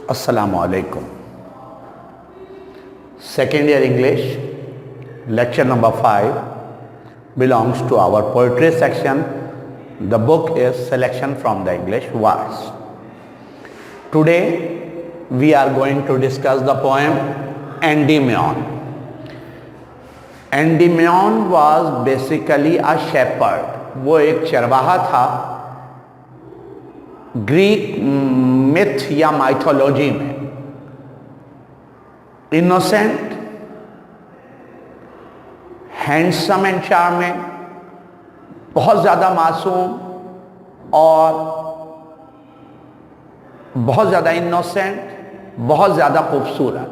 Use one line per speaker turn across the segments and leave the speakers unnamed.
Assalamu alaikum. Second year English, lecture number 5 belongs to our poetry section. The book is Selection from the English Words. Today we are going to discuss the poem Endymion. Endymion was basically a shepherd. वो एक चरवाहा था Greek myth या mythology में. Innocent, handsome and charming, बहुत ज़्यादा मासूम और बहुत ज़्यादा इनोसेंट, बहुत ज़्यादा खूबसूरत.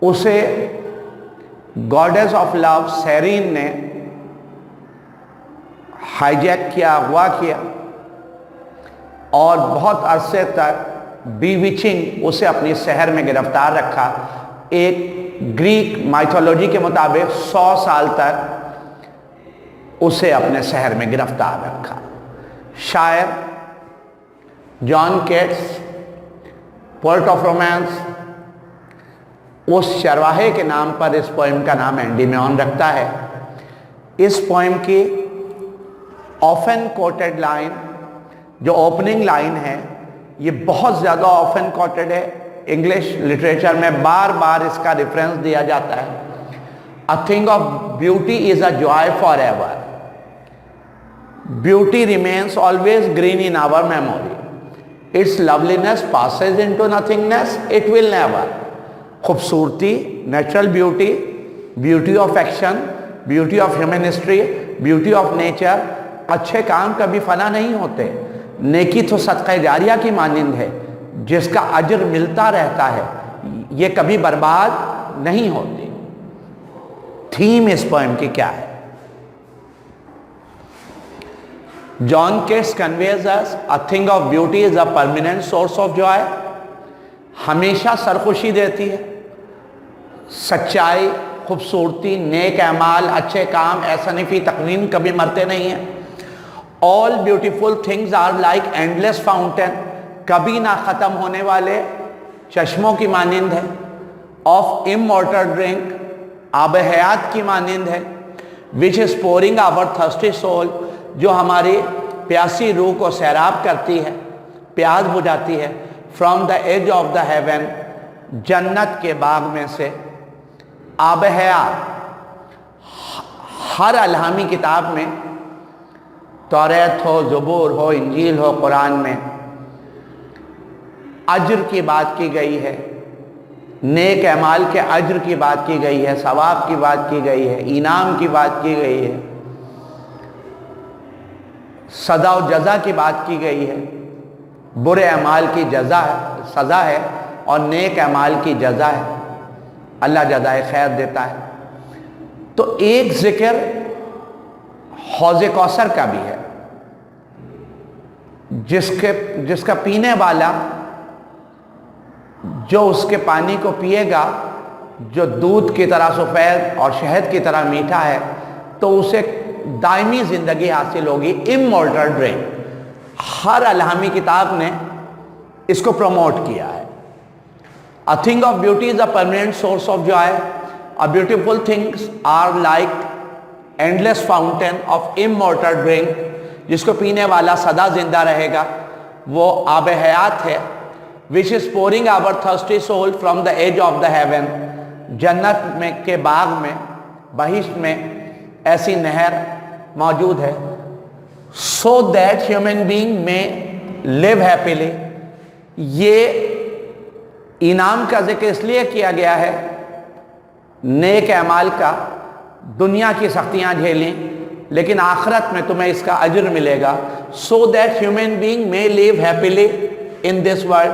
उसे गॉडेस ऑफ लव सेरीन ने हाईजैक किया, अगवा किया और बहुत अरसे तक बीविचिंग उसे अपनी शहर में गिरफ्तार रखा. एक ग्रीक माइथोलॉजी के मुताबिक 100 साल तक उसे अपने शहर में गिरफ्तार रखा. शायर जॉन केट्स, पोएट ऑफ रोमांस, उस चरवाहे के नाम पर इस पोएम का नाम एंडीमियन रखता है. इस पोएम की ऑफन कोटेड लाइन, जो ओपनिंग लाइन है, ये बहुत ज़्यादा ऑफन कोटेड है. इंग्लिश लिटरेचर में बार बार इसका रेफरेंस दिया जाता है. A thing of beauty is a joy forever. Beauty remains always green in our memory. It's loveliness passes into nothingness, it will never. खूबसूरती, natural beauty, beauty of action, beauty of human history, beauty of nature. अच्छे काम कभी फना नहीं होते. नेकी तो सदका जारिया की मानिंद है जिसका अजर मिलता रहता है. ये कभी बर्बाद नहीं होती. थीम इस पोएम की क्या है? John Keats conveys us a thing of beauty is a permanent source of joy. हमेशा सरखुशी देती है. सच्चाई, खूबसूरती, नेक अमाल, अच्छे काम, ऐसा तकनीन कभी मरते नहीं हैं. All beautiful things are like endless fountain. कभी ना ख़त्म होने वाले चश्मों की मानिंद है. ऑफ इमॉर्टल ड्रिंक, आब हयात की मानिंद है. Which is pouring our thirsty soul, जो हमारी प्यासी रूह को सैराब करती है, प्यास बुझाती है. From the edge of the heaven, जन्नत के बाग में से. आब हयात, हर अलहामी किताब में, तौरात हो, ज़बूर हो, इंजील हो, कुरान में अज्र की बात की गई है. नेक अमाल के अज्र की बात की गई है, सवाब की बात की गई है, इनाम की बात की गई है, सदा और जज़ा की बात की गई है. बुरे अमाल की सज़ा है और नेक अमाल की जज़ा है. अल्लाह जज़ाए खैर देता है. तो एक जिक्र हौज़े कौसर का भी है, जिसका पीने वाला जो उसके पानी को पिएगा, जो दूध की तरह सफ़ेद और शहद की तरह मीठा है, तो उसे दायमी ज़िंदगी हासिल होगी. Immortal drink. हर अलहामी किताब ने इसको प्रमोट किया है. A thing of beauty is a permanent source of joy. A beautiful things are like endless fountain of immortal drink. जिसको पीने वाला सदा जिंदा रहेगा, वो आब हयात है. Which is pouring our thirsty soul from the edge of the heaven. जन्नत में के बाग में, बहिश्त में ऐसी नहर मौजूद है. सो दैट ह्यूमन बीइंग में लिव हैप्पीली. ये इनाम का जिक्र इसलिए किया गया है, नेक अमाल का. दुनिया की सख्तियां झेलें, लेकिन आखिरत में तुम्हें इसका अजर मिलेगा. So that human being may live happily in this world.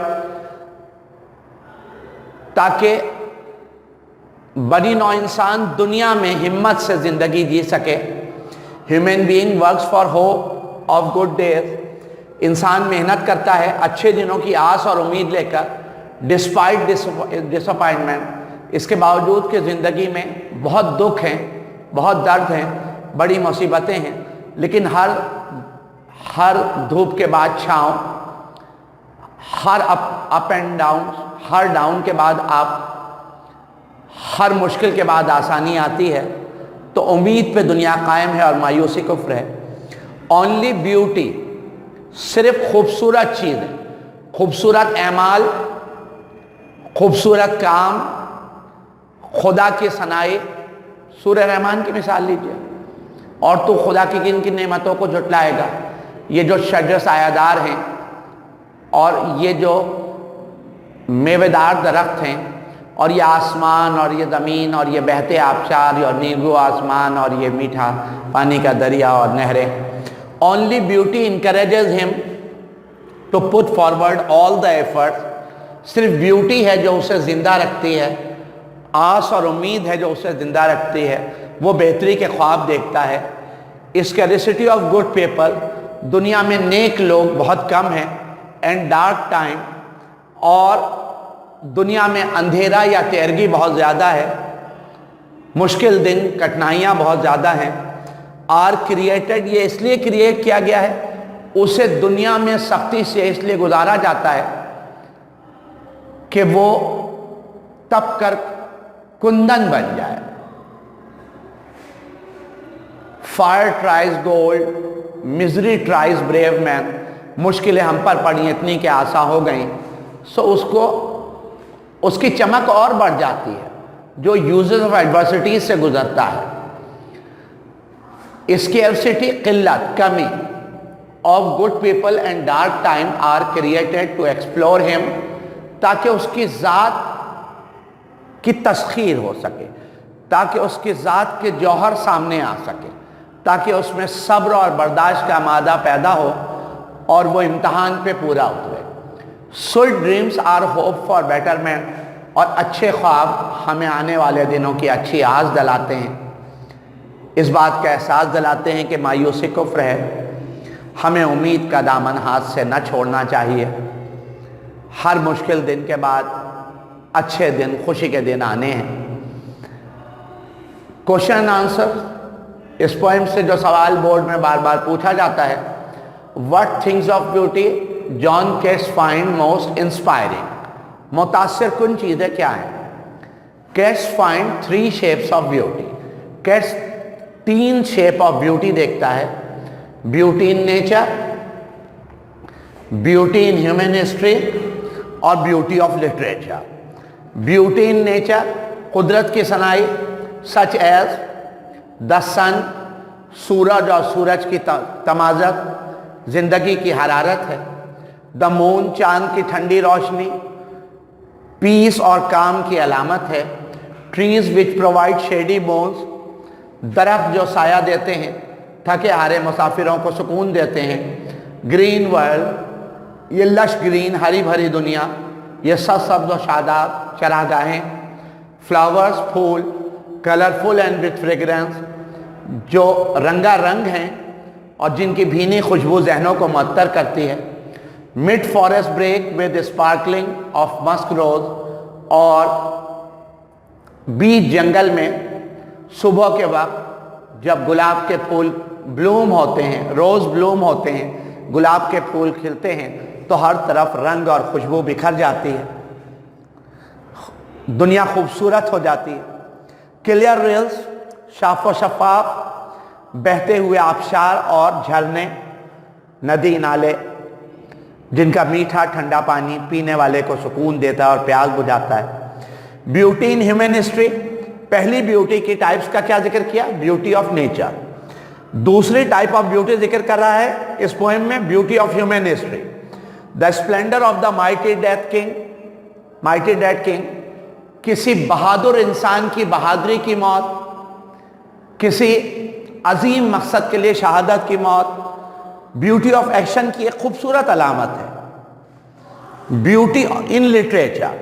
ताकि बड़ी नौ इंसान दुनिया में हिम्मत से ज़िंदगी जी सके. Human being works for hope of good days. इंसान मेहनत करता है अच्छे दिनों की आस और उम्मीद लेकर. डिस्पाइट डिसअपॉइंटमेंट, इसके बावजूद कि ज़िंदगी में बहुत दुख हैं, बहुत दर्द हैं, बड़ी मुसीबतें हैं, लेकिन हर धूप के बाद छाँव, ہر اپ اینڈ ڈاؤن، ہر ڈاؤن کے بعد اپ، ہر مشکل کے بعد آسانی آتی ہے، تو امید پہ دنیا قائم ہے اور مایوسی کفر ہے۔ اونلی بیوٹی، صرف خوبصورت چیزیں، خوبصورت اعمال، خوبصورت کام، خدا کی ثنائی۔ سورہ رحمان کی مثال لیجیے، اور تو خدا کی کن کن نعمتوں کو جھٹلائے گا۔ یہ جو شجر سایہ دار ہیں اور یہ جو میوے دار درخت ہیں، اور یہ آسمان اور یہ زمین اور یہ بہتے آبشار اور نیلگو آسمان اور یہ میٹھا پانی کا دریا اور نہریں۔ Only beauty encourages him to put forward all the efforts۔ صرف بیوٹی ہے جو اسے زندہ رکھتی ہے، آس اور امید ہے جو اسے زندہ رکھتی ہے، وہ بہتری کے خواب دیکھتا ہے۔ Scarcity of good people، دنیا میں نیک لوگ بہت کم ہیں، اینڈ ڈارک ٹائم، اور دنیا میں اندھیرا یا تیرگی بہت زیادہ ہے، مشکل دن، کٹھنائیاں بہت زیادہ ہیں۔ آر کریٹڈ، یہ اس لیے کریٹ کیا گیا ہے، اسے دنیا میں سختی سے اس لیے گزارا جاتا ہے کہ وہ تپ کر کندن بن جائے۔ Fire tries gold, misery tries brave men, مشکلیں ہم پر پڑیں اتنی کہ آسان ہو گئیں، سو اس کی چمک اور بڑھ جاتی ہے جو یوزز آف ایڈورسٹیز سے گزرتا ہے۔ اسکیرسٹی، قلت، کمی of good people and dark time are created to explore ہم، تاکہ اس کی ذات کی تسخیر ہو سکے، تاکہ اس کی ذات کے جوہر سامنے آ سکے، تاکہ اس میں صبر اور برداشت کا مادہ پیدا ہو اور وہ امتحان پہ پورا اترے۔ Sweet dreams are hope for betterment, اور اچھے خواب ہمیں آنے والے دنوں کی اچھی آس دلاتے ہیں، اس بات کا احساس دلاتے ہیں کہ مایوسی کفر ہے، ہمیں امید کا دامن ہاتھ سے نہ چھوڑنا چاہیے۔ ہر مشکل دن کے بعد اچھے دن، خوشی کے دن آنے ہیں۔ کوشچن اینڈ آنسر، اس پوئم سے جو سوال بورڈ میں بار بار پوچھا جاتا ہے، what things of beauty John Keats find most inspiring؟ متاثر کن چیزیں کیا ہیں؟ Keats find 3 shapes of beauty۔ Keats 3 shape of beauty دیکھتا ہے: beauty in nature، beauty in human history، اور beauty of literature۔ beauty in nature، قدرت کی صنائی، such as the sun، سورج اور سورج کی تمازت زندگی کی حرارت ہے۔ the moon، چاند کی ٹھنڈی روشنی پیس اور کام کی علامت ہے۔ trees which provide shady bones، درخت جو سایہ دیتے ہیں، تھکے ہارے مسافروں کو سکون دیتے ہیں۔ green world، یہ لش گرین ہری بھری دنیا، یہ سبز و شاداب چراگاہیں۔ flowers، پھول، colorful and with fragrance، جو رنگا رنگ ہیں اور جن کی بھینی خوشبو ذہنوں کو معطر کرتی ہے۔ mid forest break with sparkling of musk rose، اور بیچ جنگل میں صبح کے وقت جب گلاب کے پھول بلوم ہوتے ہیں، روز بلوم ہوتے ہیں، گلاب کے پھول کھلتے ہیں، تو ہر طرف رنگ اور خوشبو بکھر جاتی ہے، دنیا خوبصورت ہو جاتی ہے۔ کلیئر ریلز، صاف و شفاف بہتے ہوئے آبشار اور جھرنے، ندی نالے جن کا میٹھا ٹھنڈا پانی پینے والے کو سکون دیتا ہے اور پیاس بجھاتا ہے۔ بیوٹی ان ہیومن ہسٹری، پہلی بیوٹی کی ٹائپس کا کیا ذکر کیا؟ Beauty of nature. دوسری ٹائپ آف بیوٹی ذکر کر رہا ہے اس پوئم میں، beauty of human history. The splendour of the mighty death king, mighty dead king, کسی بہادر انسان کی بہادری کی موت، کسی عظیم مقصد کے لیے شہادت کی موت، بیوٹی آف ایکشن کی ایک خوبصورت علامت ہے۔ بیوٹی ان لٹریچر،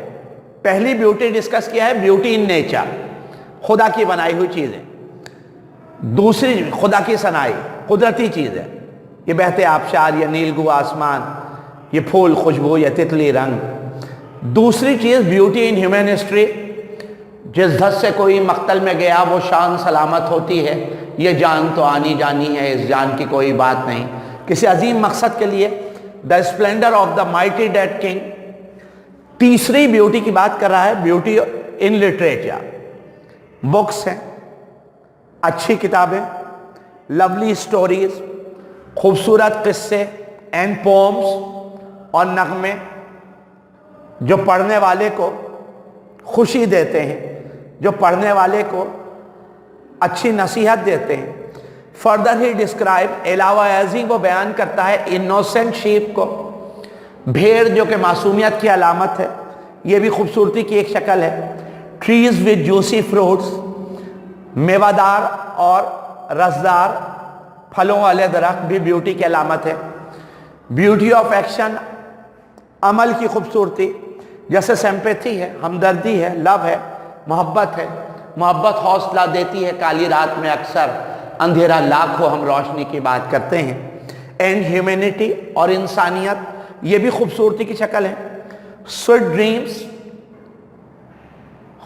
پہلی بیوٹی ڈسکس کیا ہے بیوٹی ان نیچر، خدا کی بنائی ہوئی چیزیں۔ دوسری خدا کی صنائی، قدرتی چیزیں، یہ بہتے آبشار، یہ نیلگو آسمان، یہ پھول خوشبو، یہ تتلی رنگ۔ دوسری چیز بیوٹی ان ہیومن ہسٹری، جس دھت سے کوئی مقتل میں گیا وہ شان سلامت ہوتی ہے، یہ جان تو آنی جانی ہے، اس جان کی کوئی بات نہیں۔ کسی عظیم مقصد کے لیے the splendour of the mighty dead king. तीसरी ब्यूटी की बात कर रहा है, ब्यूटी इन लिटरेचर। बुक्स हैं, अच्छी किताबें, लवली स्टोरीज, खूबसूरत किस्से एंड पोम्स और नगमे जो पढ़ने वाले को खुशी देते हैं, जो पढ़ने वाले को अच्छी नसीहत देते हैं। फर्दर ही डिस्क्राइब, अलावा एजिंग वो बयान करता है इनोसेंट शीप को, भेड़ जो कि मासूमियत की अलामत है, ये भी खूबसूरती की एक शक्ल है। ट्रीज विद जूसी फ्रूट्स, मेवादार और रसदार फलों वाले दरख्त भी ब्यूटी की अलामत है। ब्यूटी ऑफ एक्शन, अमल की खूबसूरती, जैसे सिंपैथी है, हमदर्दी है, लव है, मोहब्बत है। मोहब्बत हौसला देती है, काली रात में अक्सर अंधेरा लाख हो, हम रोशनी की बात करते हैं। एंड ह्यूमैनिटी और इंसानियत, ये भी खूबसूरती की शक्ल है। स्वीट ड्रीम्स,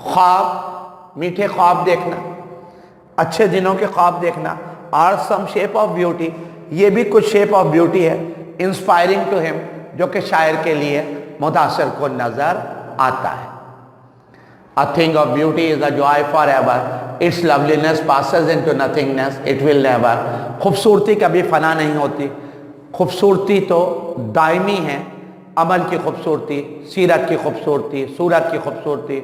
ख्वाब, मीठे ख्वाब देखना, अच्छे दिनों के ख्वाब देखना। Are some shape of beauty, ये भी कुछ शेप ऑफ ब्यूटी है। इंस्पायरिंग टू हिम, जो कि शायर के लिए मुतासिर को नजर आता है। A thing of beauty is a joy forever. Its loveliness passes into nothingness. It will never. खूबसूरती कभी फना नहीं होती, खूबसूरती तो दायमी है। अमल की खूबसूरती, सीरत की खूबसूरती, सूरत की खूबसूरती।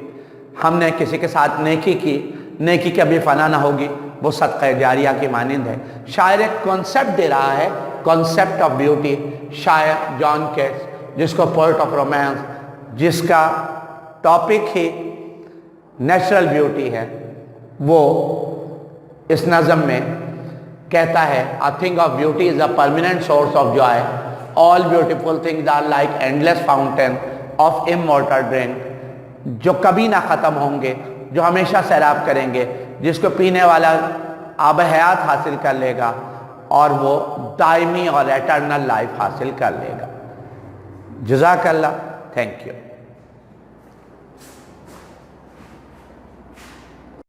हमने किसी के साथ नेकी की, नेकी कभी फना ना होगी, वो सदक़े जारिया की मानिंद है। शायर एक कॉन्सेप्ट दे रहा है, कॉन्सेप्ट ऑफ ब्यूटी। शायर जॉन केट्स, जिसको पोएट ऑफ रोमांस, जिसका टॉपिक ही नेचुरल ब्यूटी है, वो इस नज़म में कहता है a thing of beauty is a permanent source of joy. All beautiful things are like endless fountain of immortal drink, जो कभी ना ख़त्म होंगे, जो हमेशा सैराब करेंगे, जिसको पीने वाला आब हयात हासिल कर लेगा और वो दायमी और एटर्नल लाइफ हासिल कर लेगा। जज़ाकल्लाह, थैंक यू।